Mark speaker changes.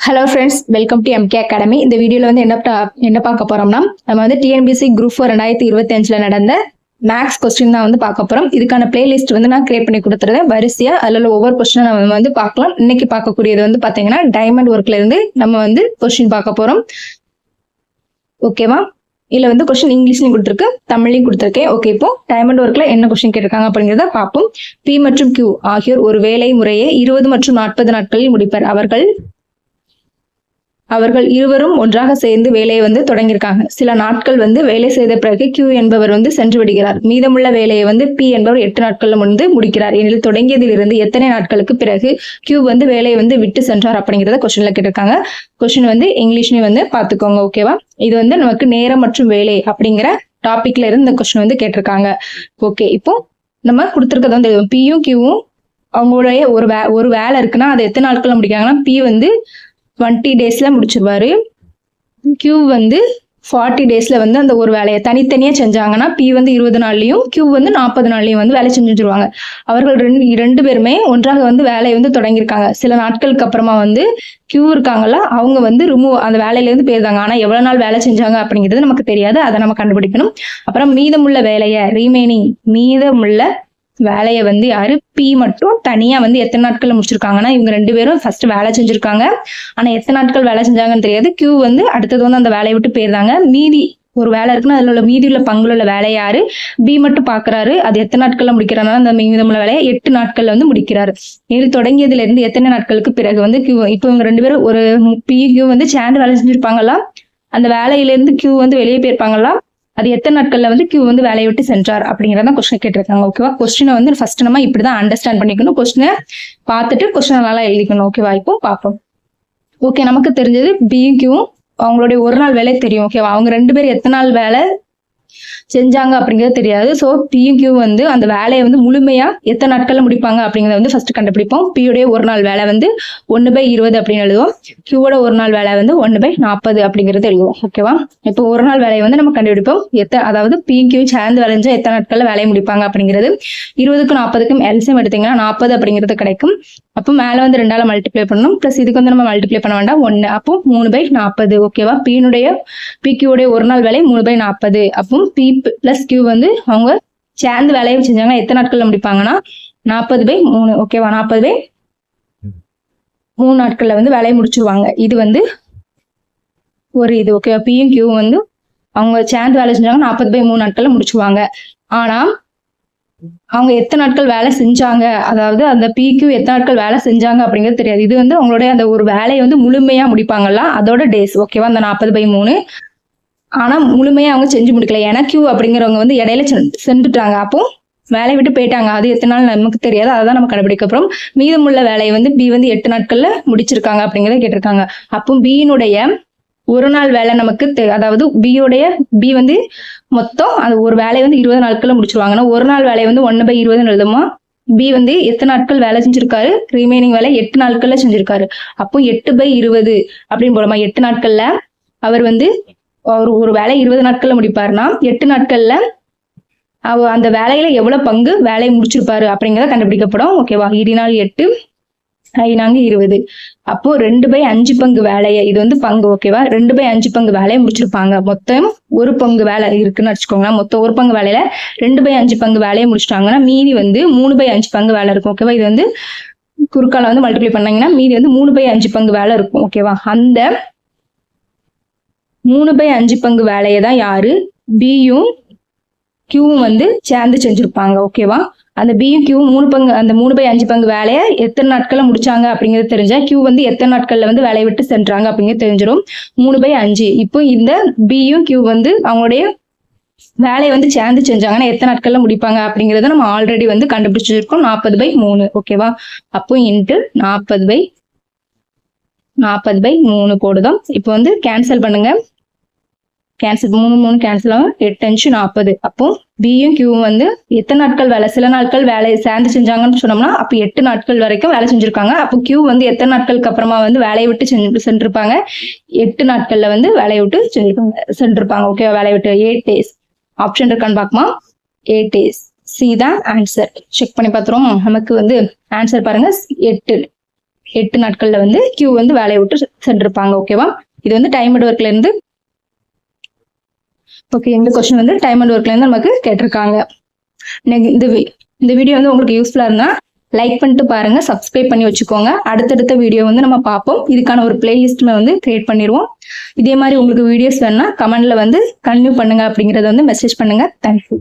Speaker 1: Hello friends, welcome to MK academy. இந்த வீடியோவில் வந்து என்ன பார்க்க போறோம்னா, நம்ம வந்து டிஎன்பிஎஸ்சி குரூப் 4 2025 நடந்த மேக்ஸ் கொஸ்டின் தான் வந்து பார்க்க போறோம். இதுக்கான பிளேலிஸ்ட் வந்து நான் கிரியேட் பண்ணி கொடுத்துருந்தேன். வரிசையா அதில் ஒவ்வொரு கொஸ்டினும் நம்ம வந்து பார்க்கலாம். இன்னைக்கு பார்க்கக்கூடியது வந்து பார்த்தீங்கன்னா டைமண்ட் ஒர்க்ல இருந்து நம்ம வந்து கொஸ்டின் பார்க்க போறோம். ஓகேவா? இதுல வந்து கொஸ்டின் இங்கிலீஷ்லையும் கொடுத்துருக்கு, தமிழ்லையும் கொடுத்துருக்கேன். ஓகே, இப்போ டைமண்ட் ஒர்க்ல என்ன கொஸ்டின் கேட்டிருக்காங்க அப்படிங்கிறத பார்ப்போம். பி மற்றும் கியூ ஆகியோர் ஒரு வேலை முறையை 20 மற்றும் 40 நாட்களில் முடிப்பர். அவர்கள் இருவரும் ஒன்றாக சேர்ந்து வேலையை வந்து தொடங்கியிருக்காங்க. சில நாட்கள் வந்து வேலை செய்த பிறகு கியூ என்பவர் வந்து சென்று விடுகிறார். மீதமுள்ள வேலையை வந்து பி என்பவர் 8 நாட்கள்ல வந்து முடிக்கிறார். எனில் தொடங்கியதிலிருந்து எத்தனை நாட்களுக்கு பிறகு கியூ வந்து வேலையை வந்து விட்டு சென்றார் அப்படிங்கிறத கொஸ்டின்ல கேட்டிருக்காங்க. கொஸ்டின் வந்து இங்கிலீஷ்லயும் வந்து பாத்துக்கோங்க. ஓகேவா? இது வந்து நமக்கு நேரம் மற்றும் வேலை அப்படிங்கிற டாபிக்ல இருந்து இந்த கொஸ்டின் வந்து கேட்டிருக்காங்க. ஓகே, இப்போ நம்ம கொடுத்துருக்கத வந்து பியும் கியூவும் அவங்களுடைய ஒரு வேலை இருக்குன்னா அது எத்தனை நாட்கள்ல முடிக்காங்கன்னா பி வந்து 20 டேஸ்ல முடிச்சிருவாரு. கியூ வந்து 40 டேஸ்ல வந்து அந்த ஒரு வேலையை தனித்தனியா செஞ்சாங்கன்னா பி வந்து 20 நாள்லயும் கியூ வந்து 40 நாள்லயும் வந்து வேலை செஞ்சுருவாங்க. அவர்கள் ரெண்டு பேருமே ஒன்றாக வந்து வேலையை வந்து தொடங்கியிருக்காங்க. சில நாட்களுக்கு அப்புறமா வந்து கியூ இருக்காங்கல்ல, அவங்க வந்து அந்த வேலையில இருந்து போயிருந்தாங்க. ஆனா எவ்வளவு நாள் வேலை செஞ்சாங்க அப்படிங்கிறது நமக்கு தெரியாது. அதை நம்ம கண்டுபிடிக்கணும். அப்புறம் மீதமுள்ள மீதமுள்ள வேலையை வந்து யாரு பி மட்டும் தனியா வந்து எத்தனை நாட்கள்ல முடிச்சிருக்காங்கன்னா இவங்க ரெண்டு பேரும் ஃபர்ஸ்ட் வேலை செஞ்சிருக்காங்க. ஆனா எத்தனை நாட்கள் வேலை செஞ்சாங்கன்னு தெரியாது. கியூ வந்து அடுத்தது வந்து அந்த வேலையை விட்டு போயிருந்தாங்க. மீதி ஒரு வேலை இருக்குன்னா அதுல உள்ள மீதி உள்ள பங்குல உள்ள வேலையை யாரு பி மட்டும் பாக்குறாரு. அது எத்தனை நாட்கள்ல முடிக்கிறாருன்னா அந்த மீதமுள்ள வேலையை 8 நாட்கள்ல வந்து முடிக்கிறாரு. இது தொடங்கியதுல இருந்து எத்தனை நாட்களுக்கு பிறகு வந்து கியூ இப்போ இவங்க ரெண்டு பேரும் ஒரு பி கியூ வந்து சேர்ந்து வேலை செஞ்சிருப்பாங்களா, அந்த வேலையில இருந்து கியூ வந்து வெளியே போயிருப்பாங்களா, அது எத்தனை நாட்கள்ல வந்து கியூ வந்து வேலையை விட்டு சென்றார் அப்படிங்கிறத கொஸ்டின் கேட்டிருக்காங்க. ஓகேவா? கொஸ்டினை வந்து ஃபர்ஸ்ட் நம்ம இப்படிதான் அண்டர்ஸ்டாண்ட் பண்ணிக்கணும். கொஸ்டினை பார்த்துட்டு கொஸ்டினை நல்லா எழுதிக்கணும். ஓகேவா? இப்போ பார்ப்போம். ஓகே, நமக்கு தெரிஞ்சது பியும் கியூவும் அவங்களுடைய ஒரு நாள் வேலை தெரியும். ஓகேவா? அவங்க ரெண்டு பேரும் எத்தனை நாள் வேலை செஞ்சாங்க அப்படிங்கிறது தெரியாது. ஸோ பியும் கியூ வந்து அந்த வேலையை வந்து முழுமையா எத்தனை நாட்கள்ல முடிப்பாங்க அப்படிங்கிறத வந்து ஃபர்ஸ்ட் கண்டுபிடிப்போம். பியோடைய ஒரு நாள் வேலை வந்து 1/20 அப்படின்னு எழுதுவோம். கியூவோட ஒரு நாள் வேலை வந்து 1/40 அப்படிங்கிறது எழுதுவோம். ஓகேவா? இப்போ ஒரு நாள் வேலையை வந்து நம்ம கண்டுபிடிப்போம். அததாவது பியும் கியூ சேர்ந்து வேலைஞ்சா எத்தனை நாட்கள்ல வேலையை முடிப்பாங்க அப்படிங்கிறது 20க்கும் 40க்கும் எல்சிஎம் எடுத்தீங்கன்னா 40 அப்படிங்கிறது கிடைக்கும். அப்போ மேல வந்து 2ஆல மல்டிப்ளை பண்ணணும். பிளஸ் இதுக்கு வந்து நம்ம மல்டிப்ளை பண்ண வேண்டாம், 1. அப்போ 3/40. ஓகேவா? பிக்யூடைய ஒரு நாள் வேலை 3/40. அப்போ பி பிளஸ் கியூ வந்து அவங்க சேர்ந்து வேலையை செஞ்சாங்கன்னா எத்தனை நாட்கள்ல முடிப்பாங்கன்னா 40/3. ஓகேவா? 40/3 நாட்கள்ல வந்து வேலையை முடிச்சிருவாங்க. இது வந்து ஒரு இது. ஓகேவா? பியும் கியூ வந்து அவங்க சேர்ந்து வேலை செஞ்சாங்க 40/3 நாட்கள்ல முடிச்சுவாங்க. ஆனா அவங்க எத்தனை நாட்கள் வேலை செஞ்சாங்க, அதாவது அந்த பிக்யூ எத்தனை நாட்கள் வேலை செஞ்சாங்க அப்படிங்கிறது தெரியாது. இது வந்து அவங்களுடைய அந்த ஒரு வேலையை வந்து முழுமையா முடிப்பாங்கல்ல, அதோட டேஸ். ஓகேவா? அந்த 40/3. ஆனா முழுமையா அவங்க செஞ்சு முடிக்கல. ஏன்னா கியூ அப்படிங்கிறவங்க வந்து இடையில சென்றுட்டாங்க. அப்போ வேலையை விட்டு போயிட்டாங்க. அது எத்தனை நாள் நமக்கு தெரியாது. அதான் நம்ம கண்டுபிடிக்க போறோம். மீதமுள்ள வேலையை வந்து பி வந்து 8 நாட்கள்ல முடிச்சிருக்காங்க அப்படிங்கிறத கேட்டிருக்காங்க. அப்போ பியினுடைய ஒரு நாள் வேலை நமக்கு அதாவது பி வந்து மொத்தம் அது ஒரு வேலையை வந்து 20 நாட்கள்ல முடிச்சிருவாங்கன்னா ஒரு நாள் வேலையை வந்து 1/20 எழுதுமா. பி வந்து எத்தனை நாட்கள் வேலை செஞ்சிருக்காரு, ரிமைனிங் வேலை 8 நாட்கள்ல செஞ்சிருக்காரு. அப்போ 8/20 அப்படின்னு போலமா. 8 நாட்கள்ல அவர் வந்து ஒரு வேலை 20 நாட்கள்ல முடிப்பாருன்னா 8 நாட்கள்ல அந்த வேலையில எவ்வளவு பங்கு வேலையை முடிச்சிருப்பாரு அப்படிங்கிறத கண்டுபிடிக்கப்படும். ஓகேவா? 8 5 20. அப்போ 2/5 பங்கு வேலையை, இது வந்து பங்கு. ஓகேவா? 2/5 பங்கு வேலையை முடிச்சிருப்பாங்க. மொத்தம் ஒரு பங்கு வேலை இருக்குன்னு வச்சுக்கோங்க. மொத்தம் ஒரு பங்கு வேலையில 2/5 பங்கு வேலையை முடிச்சிட்டாங்கன்னா மீதி வந்து 3/5 பங்கு வேலை இருக்கும். ஓகேவா? இது வந்து குறுக்கால வந்து மல்டிப்ளை பண்ணீங்கன்னா மீதி வந்து 3/5 பங்கு வேலை இருக்கும். ஓகேவா? அந்த 3/5 பங்கு வேலையை தான் யாரு பியும் கியூவும் வந்து சேர்ந்து செஞ்சிருப்பாங்க. ஓகேவா? அந்த பியும் கியூவும் 3/5 பங்கு வேலையை எத்தனை நாட்கள்ல முடிச்சாங்க அப்படிங்கிறது தெரிஞ்சா கியூ வந்து எத்தனை நாட்கள்ல வந்து வேலையை விட்டு சென்றாங்க அப்படிங்கிறது தெரிஞ்சிடும். 3/5. இப்போ இந்த பியும் கியூ வந்து அவங்களுடைய வேலையை வந்து சேர்ந்து செஞ்சாங்கன்னா எத்தனை நாட்கள்ல முடிப்பாங்க அப்படிங்கறத நம்ம ஆல்ரெடி வந்து கண்டுபிடிச்சிருக்கோம். 40/3. ஓகேவா? அப்போ இன்ட்டு 40/3 போடுதோம். இப்போ வந்து கேன்சல் பண்ணுங்க. கேன்சல் 3 கேன்சல் ஆகும். 8 5 40. அப்போ பியும் கியூவும் வந்து எத்தனை நாட்கள் வேலை, சில நாட்கள் வேலையை சேர்ந்து செஞ்சாங்கன்னு சொன்னோம்னா அப்போ 8 நாட்கள் வரைக்கும் வேலை செஞ்சிருக்காங்க. அப்போ கியூ வந்து எத்தனை நாட்களுக்கு அப்புறமா வந்து வேலையை விட்டு சென்றிருப்பாங்க, 8 நாட்கள்ல வந்து வேலையை விட்டு சென்றிருப்பாங்க. ஓகே, வேலையை விட்டு 8 days. ஆப்ஷன் இருக்கான்னு பார்க்குமா? 8 days. சி தான் ஆன்சர். செக் பண்ணி பார்த்துருவோம். நமக்கு வந்து ஆன்சர் பாருங்க 8. 8 நாட்கள்ல வந்து கியூ வந்து வேலையை விட்டு சென்றிருப்பாங்க. ஓகேவா? இது வந்து டைம் அண்ட் ஒர்க்ல இருந்து ஓகே. இந்த கொஸ்டின் வந்து டைம் அண்ட் ஒர்க்ல இருந்து நமக்கு கேட்டிருக்காங்க. இந்த வீடியோ வந்து உங்களுக்கு யூஸ்ஃபுல்லா இருந்தா லைக் பண்ணிட்டு பாருங்க, சப்ஸ்கிரைப் பண்ணி வச்சுக்கோங்க. அடுத்தடுத்த வீடியோ வந்து நம்ம பார்ப்போம். இதுக்கான ஒரு பிளேலிஸ்ட் வந்து கிரியேட் பண்ணிடுவோம். இதே மாதிரி உங்களுக்கு வீடியோஸ் வேணும்னா கமெண்ட்ல வந்து கன்டினியூ பண்ணுங்க அப்படிங்கறத வந்து மெசேஜ் பண்ணுங்க. தேங்க்யூ.